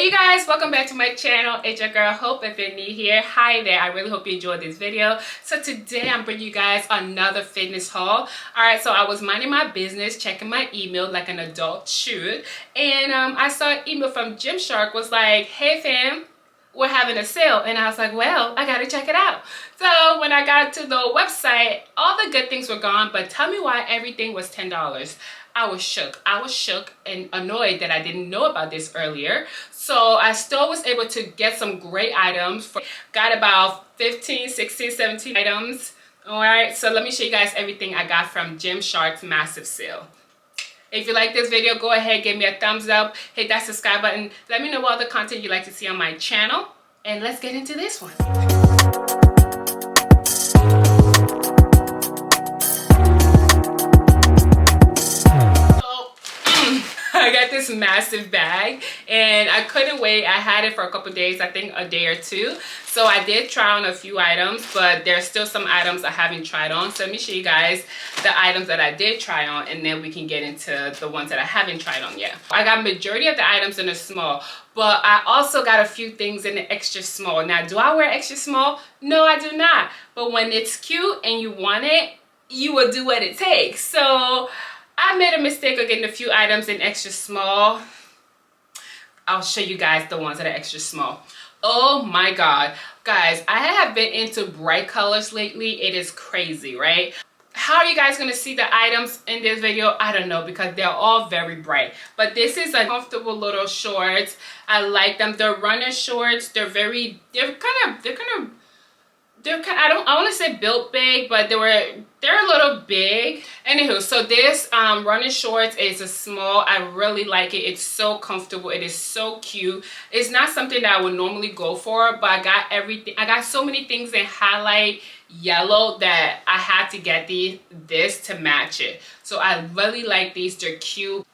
Hey you guys, welcome back to my channel. It's your girl Hope. If you're new here, hi there. I really hope you enjoyed this video. So today I'm bringing you guys another fitness haul. Alright, so I was minding my business, checking my email like an adult should, and I saw an email from GYMSHARK was like, hey fam, we're having a sale. And I was like, well, I gotta check it out. So when I got to the website, all the good things were gone, but tell me why everything was $10. I was shook. I was shook and annoyed that I didn't know about this earlier. So I still was able to get some great items. Got about 15, 16, 17 items. All right, so let me show you guys everything I got from GYMSHARK's massive sale. If you like this video, go ahead, give me a thumbs up, hit that subscribe button. Let me know what other content you'd like to see on my channel. And let's get into this one. I got this massive bag and I couldn't wait. I had it for a couple days, I think a day or two. So I did try on a few items, but there's still some items I haven't tried on. So let me show you guys the items that I did try on, and then we can get into the ones that I haven't tried on yet. I got majority of the items in a small, but I also got a few things in the extra small. Now, do I wear extra small? No, I do not. But when it's cute and you want it, you will do what it takes. So I made a mistake of getting a few items in extra small. I'll show you guys the ones that are extra small. Oh my God. Guys, I have been into bright colors lately. It is crazy, right? How are you guys going to see the items in this video? I don't know, because they're all very bright. But this is a comfortable little shorts. I like them. They're runner shorts. I want to say built big, but they're a little big. Anywho, so this running shorts is a small. I really like it. It's so comfortable. It is so cute. It's not something that I would normally go for, but I got everything. I got so many things in highlight yellow that I had to get this to match it. So I really like these. They're cute.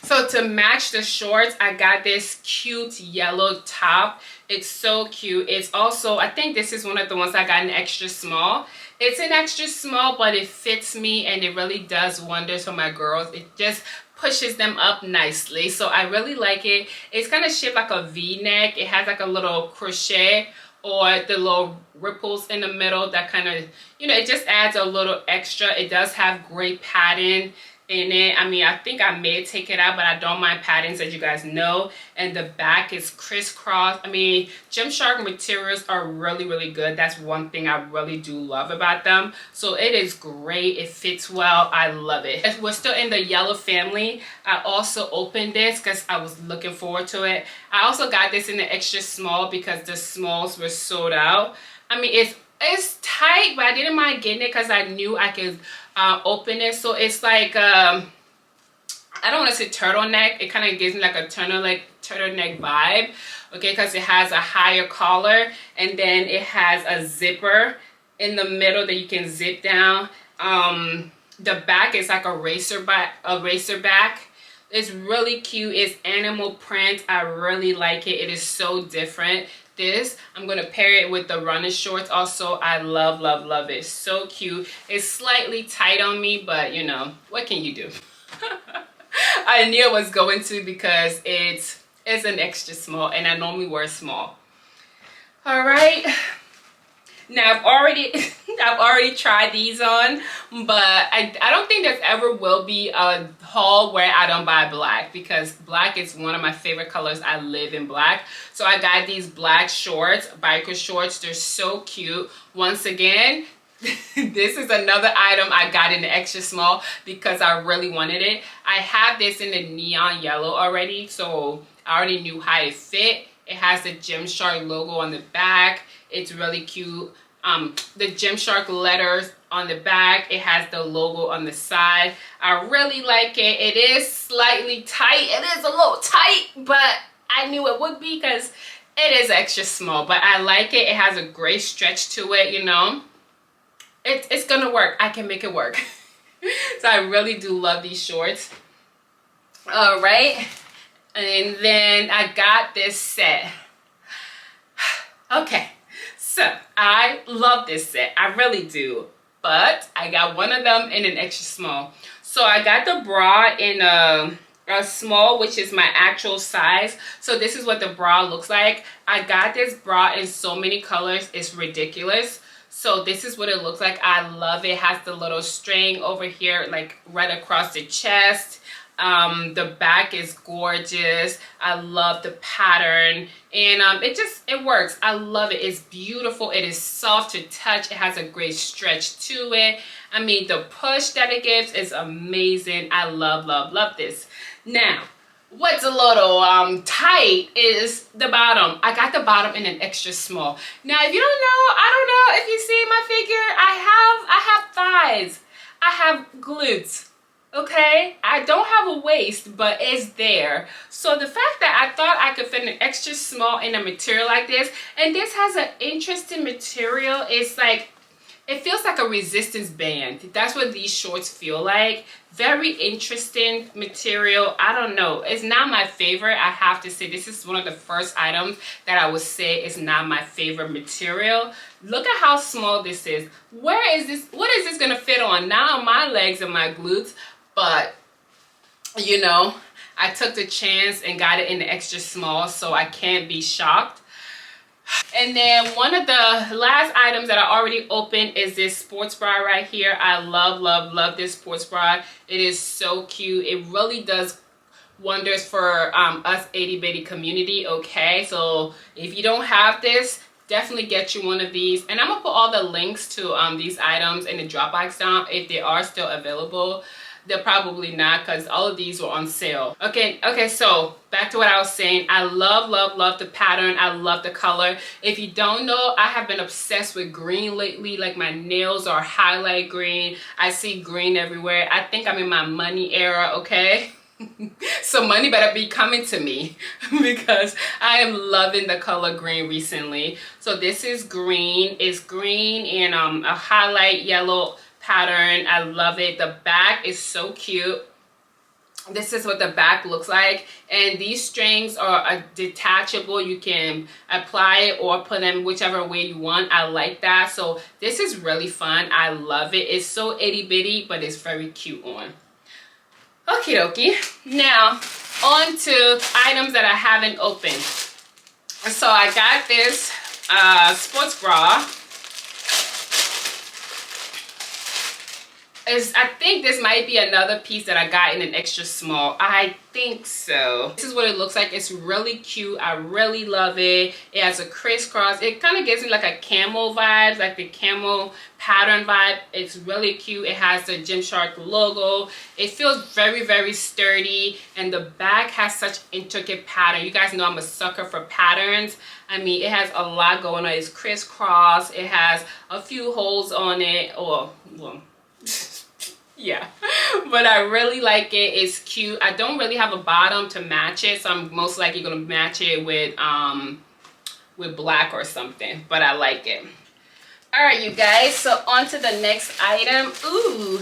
So to match the shorts, I got this cute yellow top. It's so cute. It's also, I think this is one of the ones I got in extra small. It's an extra small, but it fits me and it really does wonders for my girls. It just pushes them up nicely. So I really like it. It's kind of shaped like a V-neck. It has like a little crochet or the little ripples in the middle that kind of, you know, it just adds a little extra. It does have great pattern in it. I mean, I think I may take it out, but I don't mind patterns, as you guys know. And the back is crisscross. I mean, GYMSHARK materials are really, really good. That's one thing I really do love about them. So it is great. It fits well. I love it. We're still in the yellow family. I also opened this because I was looking forward to it. I also got this in the extra small because the smalls were sold out. I mean, it's tight, but I didn't mind getting it because I knew I could open it. So it's like I don't want to say turtleneck. It kind of gives me like a turtleneck vibe, okay, because it has a higher collar and then it has a zipper in the middle that you can zip down. The back is like a racer back. It's really cute. It's animal print. I really like it. It is so different. This, I'm going to pair it with the running shorts also. I love, love, love it. So cute. It's slightly tight on me, but you know, what can you do? I knew it was going to because it's an extra small and I normally wear small. All right. Now I've already tried these on, but I don't think there ever will be a haul where I don't buy black, because black is one of my favorite colors. I live in black. So I got these black shorts, biker shorts. They're so cute. Once again, this is another item I got in the extra small because I really wanted it. I have this in the neon yellow already, so I already knew how it fit. It has the GYMSHARK logo on the back. It's really cute. The GYMSHARK letters on the back. It has the logo on the side. I really like it. It is slightly tight. It is a little tight, but I knew it would be because it is extra small. But I like it. It has a great stretch to it, you know. It's gonna work. I can make it work. So I really do love these shorts. All right. And then I got this set. Okay, so I love this set. I really do. But I got one of them in an extra small. So I got the bra in a a small, which is my actual size. So this is what the bra looks like. I got this bra in so many colors, it's ridiculous. So this is what it looks like. I love it. It has the little string over here, like right across the chest. The back is gorgeous. I love the pattern, and it works. I love it. It's beautiful. It is soft to touch. It has a great stretch to it. I mean, the push that it gives is amazing. I love, love, love this. Now, what's a little tight is the bottom. I got the bottom in an extra small. Now, if you don't know, I don't know if you see my figure, I have thighs. I have glutes. Okay, I don't have a waist, but it's there. So the fact that I thought I could fit an extra small in a material like this, and this has an interesting material. It's like, it feels like a resistance band. That's what these shorts feel like. Very interesting material. I don't know. It's not my favorite. I have to say, this is one of the first items that I would say is not my favorite material. Look at how small this is. Where is this? What is this gonna fit on? Not on my legs and my glutes, but you know, I took the chance and got it in the extra small, so I can't be shocked. And then one of the last items that I already opened is this sports bra right here. I love, love, love this sports bra. It is so cute. It really does wonders for us itty bitty community. Okay, so if you don't have this, definitely get you one of these, and I'm gonna put all the links to these items in the drop box down if they are still available. They're probably not, because all of these were on sale. Okay, so back to what I was saying. I love, love, love the pattern. I love the color. If you don't know, I have been obsessed with green lately. Like, my nails are highlight green. I see green everywhere. I think I'm in my money era, okay? So money better be coming to me because I am loving the color green recently. So this is green. It's green and a highlight yellow pattern. I love it. The back is so cute. This is what the back looks like, and these strings are detachable. You can apply it or put them whichever way you want. I like that. So this is really fun. I love it. It's so itty bitty, but it's very cute on. Okie dokie. Now on to items that I haven't opened. So I got this sports bra. I think this might be another piece that I got in an extra small. I think so. This is what it looks like. It's really cute. I really love it. It has a crisscross. It kind of gives me like a camo vibe, like the camo pattern vibe. It's really cute. It has the GYMSHARK logo. It feels very, very sturdy, and the back has such intricate pattern. You guys know I'm a sucker for patterns. I mean, it has a lot going on. It's crisscross. It has a few holes on it. Well, yeah, but I really like it. It's cute. I don't really have a bottom to match it, so I'm most likely gonna match it with black or something, but I like it. All right, you guys, so on to the next item. Ooh.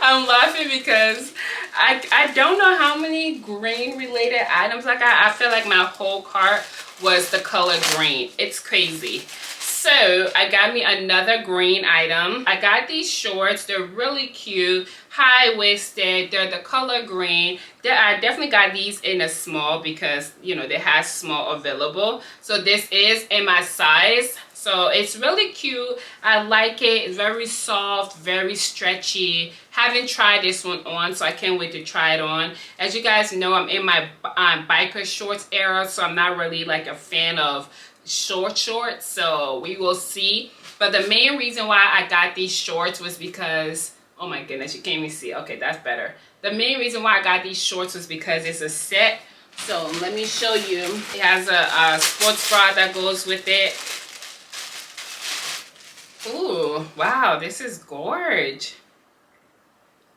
I'm laughing because I don't know how many green related items I got. I feel like my whole cart was the color green. It's crazy. So I got me another green item. I got these shorts. They're really cute, high-waisted. They're the color green. I definitely got these in a small because, you know, they have small available. So this is in my size. So it's really cute. I like it. It's very soft, very stretchy. Haven't tried this one on, so I can't wait to try it on. As you guys know, I'm in my biker shorts era, so I'm not really like a fan of shorts, so we will see. But the main reason why I got these shorts was because, oh my goodness, you can't even see. Okay, that's better. The main reason why I got these shorts was because it's a set. So let me show you. It has a sports bra that goes with it. Ooh, wow, this is gorge.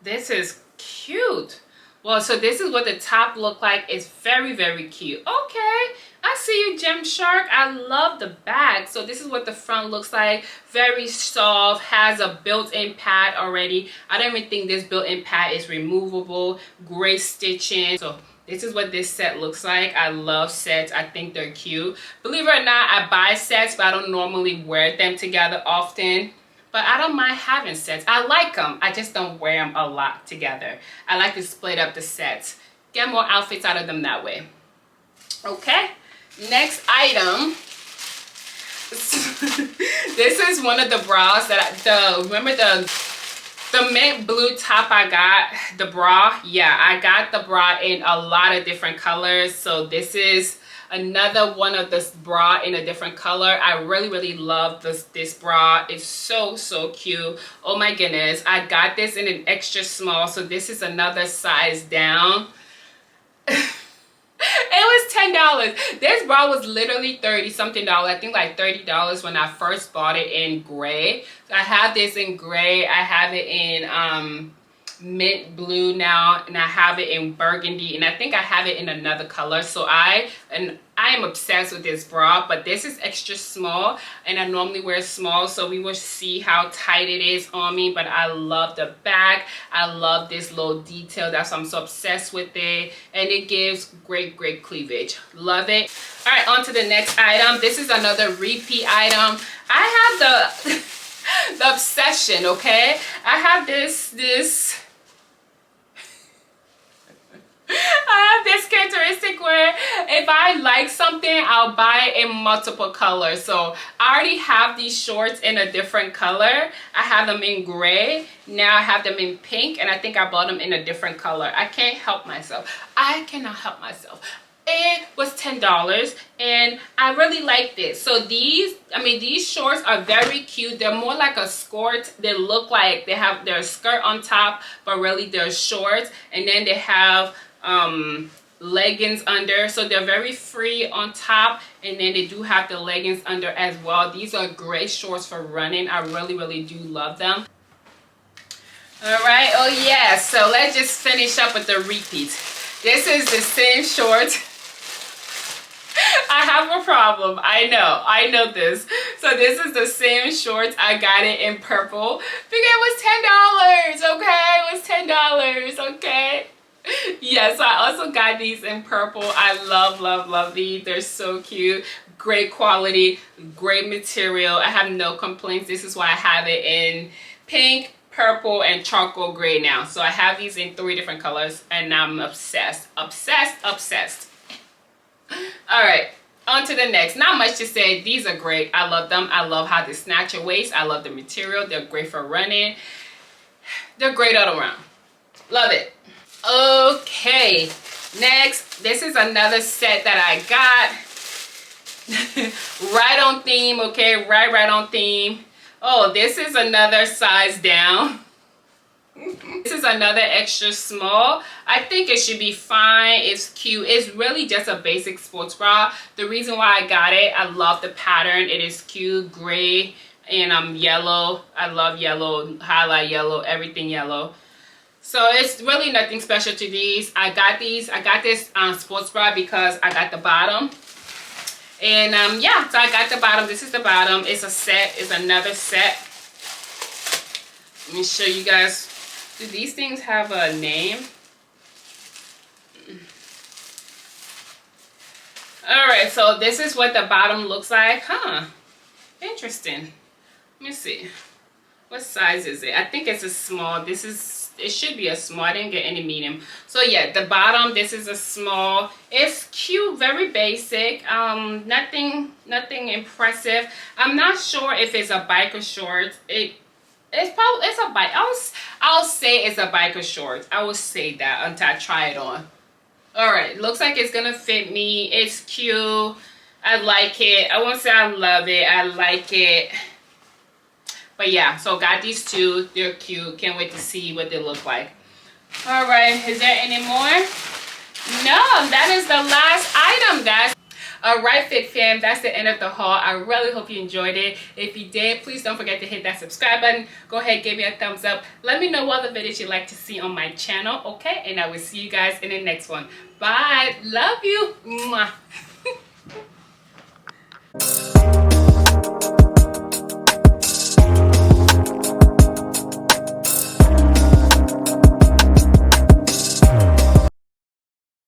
This is cute. Well, so this is what the top look like. It's very, very cute. Okay, I see you, GYMSHARK. I love the back. So this is what the front looks like. Very soft, has a built-in pad already. I don't even think this built-in pad is removable. Great stitching. So this is what this set looks like. I love sets. I think they're cute. Believe it or not, I buy sets, but I don't normally wear them together often. but I don't mind having sets. I like them. I just don't wear them a lot together. I like to split up the sets. Get more outfits out of them that way. Okay, next item. This is one of the bras that remember the mint blue top I got, the bra? Yeah, I got the bra in a lot of different colors. So this is another one of this bra in a different color. I really love this bra. It's so cute. Oh my goodness. I got this in an extra small, so this is another size down. It was $10. This bra was literally 30 something dollars. I think like $30 when I first bought it in gray. So I have this in gray. I have it in mint blue now, and I have it in burgundy, and I think I have it in another color. So I am obsessed with this bra, but this is extra small, and I normally wear small, so we will see how tight it is on me. But I love the back. I love this little detail. That's why I'm so obsessed with it, and it gives great cleavage. Love it. All right, on to the next item. This is another repeat item. I have the obsession, okay? I have this I have this characteristic where if I like something, I'll buy it in multiple colors. So I already have these shorts in a different color. I have them in gray. Now I have them in pink, and I think I bought them in a different color. I can't help myself. I cannot help myself. It was $10, and I really like this. So these shorts are very cute. They're more like a skirt. They look like they have their skirt on top, but really they're shorts. And then they have leggings under, so they're very free on top, and then they do have the leggings under as well. These are great shorts for running. I really do love them. All right, oh yeah, so let's just finish up with the repeats. This is the same short. I have a problem. I know this. So this is the same shorts. I got it in purple because it was $10, okay? It was $10, okay? Yes, I also got these in purple. I love these. They're so cute. Great quality, great material. I have no complaints. This is why I have it in pink, purple, and charcoal gray now. So I have these in 3 different colors, and I'm obsessed. All right, on to the next. Not much to say. These are great. I love them. I love how they snatch your waist. I love the material. They're great for running. They're great all around. Love it. Okay, next, this is another set that I got. Right on theme, okay? Right on theme. Oh, this is another size down. This is another extra small. I think it should be fine. It's cute. It's really just a basic sports bra. The reason why I got it, I love the pattern. It is cute, gray, and yellow. I love yellow, highlight yellow, everything yellow. So it's really nothing special to these. I got this sports bra because I got the bottom. And yeah, so I got the bottom. This is the bottom. It's a set. It's another set. Let me show you guys. Do these things have a name? Alright, so this is what the bottom looks like. Huh. Interesting. Let me see. What size is it? I think it's a small. It should be a small. I didn't get any medium. So yeah, the bottom, this is a small. It's cute, very basic. Nothing impressive. I'm not sure if it's a biker short. It's a bike. I'll say it's a biker short. I will say that until I try it on. Alright, looks like it's gonna fit me. It's cute. I like it. I won't say I love it. I like it. But yeah, so got these 2. They're cute. Can't wait to see what they look like. Alright, is there any more? No, that is the last item, guys. Alright, Fit Fam, that's the end of the haul. I really hope you enjoyed it. If you did, please don't forget to hit that subscribe button. Go ahead, give me a thumbs up. Let me know what other videos you'd like to see on my channel, okay? And I will see you guys in the next one. Bye. Love you. Mwah.